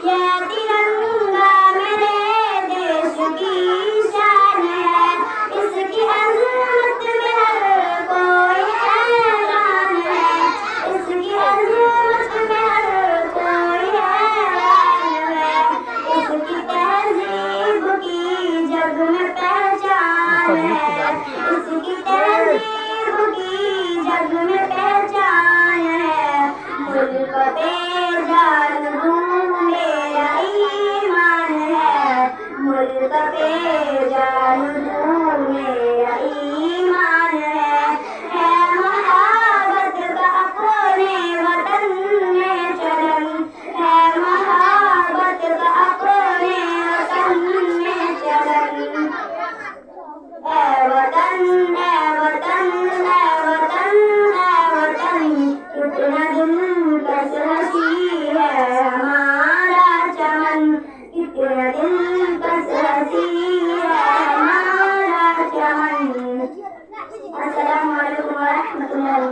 یہ ترنگا میرے دیش کی شان ہے، اس کی عظمت میں ہر کوئی حیران ہے، اس کی عظمت میں ہر کوئی حیران ہے، اس کی تہذیب کی جگ میں پہچان ہے، اس کی تہذیب کی جگ میں پہچان ہے، ملک پہ جان دوں میرا ایمان ہے، ملک پہ جان دوں میرا ایمان ہے محبت کا اپنے وطن میں چلن، ہے محبت کا اپنے وطن میں چلن، اے وطن اے وطن اے وطن اے وطن، کتنا دلکش ہنسی ہے ہمارا چمن، کتنا دلکش ہنسی ہے ہمارا چمن۔ السلام علیکم ورحمۃ اللہ۔